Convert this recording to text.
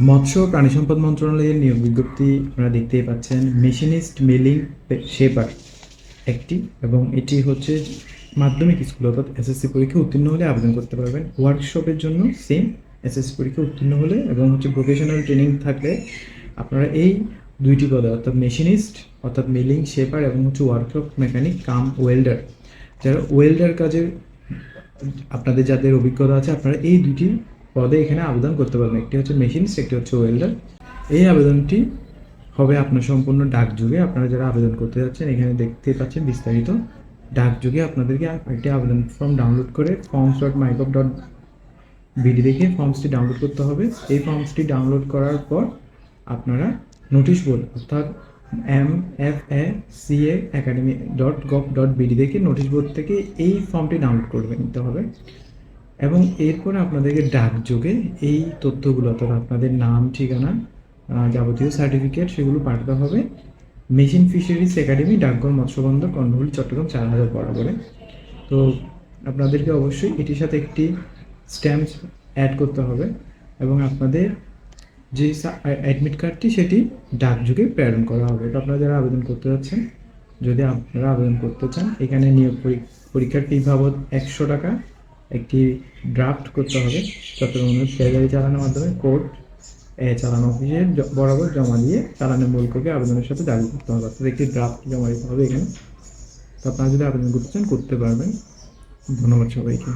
মৎস্য ও প্রাণী সম্পদ মন্ত্রণালয়ের নিয়োগ বিজ্ঞপ্তি আপনারা দেখতেই পাচ্ছেন। মেশিনিস্ট, মিলিং, শেপার একটি, এবং এটি হচ্ছে মাধ্যমিক স্কুল অর্থাৎ এসএসসি পরীক্ষা উত্তীর্ণ হলে আবেদন করতে পারবেন। ওয়ার্কশপের জন্য সেম, এসএসসি পরীক্ষা উত্তীর্ণ হলে এবং হচ্ছে প্রফেশনাল ট্রেনিং থাকলে আপনারা এই দুইটি পদে অর্থাৎ মেশিনিস্ট অর্থাৎ মিলিং, শেপার এবং হচ্ছে ওয়ার্কশপ মেকানিক কাম ওয়েল্ডার, যারা ওয়েল্ডার কাজের আপনাদের যাদের অভিজ্ঞতা আছে আপনারা এই দুটি পদে এখানে আবেদন করতে পারবেন। একটি হচ্ছে মেশিনিস্ট, একটি হচ্ছে ওয়েল্ডার। এই আবেদনটি হবে আপনার সম্পূর্ণ ডাকযোগে। আপনারা যারা আবেদন করতে যাচ্ছেন এখানে দেখতে পাচ্ছেন বিস্তারিত। ডাকযোগে আপনাদেরকে একটি আবেদন ফর্ম ডাউনলোড করে forms.mygov.bd দেখে ফর্মসটি ডাউনলোড করতে হবে। এই ফর্মসটি ডাউনলোড করার পর আপনারা নোটিশ বোর্ড অর্থাৎ mfacaacademy.gov.bd দেখে নোটিশ বোর্ড থেকে এই ফর্মটি ডাউনলোড করে নিতে হবে এবং এরপরে আপনাদেরকে ডাকযোগে এই তথ্যগুলো অর্থাৎ আপনাদের নাম, ঠিকানা, যাবতীয় সার্টিফিকেট সেগুলো পাঠাতে হবে মেশিন ফিশারিজ একাডেমি, ডাকঘর, মৎস্যবন্দর, কর্ণফুলী, চট্টগ্রাম 4000 বরাবরে। তো আপনাদেরকে অবশ্যই এটির সাথে একটি স্ট্যাম্প অ্যাড করতে হবে এবং আপনাদের যে অ্যাডমিট কার্ডটি সেটি ডাকযোগে প্রেরণ করা হবে। তো আপনারা যারা আবেদন করতে যাচ্ছেন, যদি আপনারা আবেদন করতে চান, এখানে নিয়োগ পরীক্ষার ফি বাবদ 100 টাকা একটি ড্রাফট করতে হবে চট্টগ্রাম ট্রেজারি চালানোর মাধ্যমে কোর্ট চালানো অফিসের বরাবর জমা দিয়ে চালানের মূল কপি আবেদনের সাথে দাবি করতে হবে, অর্থাৎ একটি ড্রাফট জমা দিতে হবে এখানে। তো আপনারা যদি আবেদন করতে চান করতে পারবেন। ধন্যবাদ সবাইকে।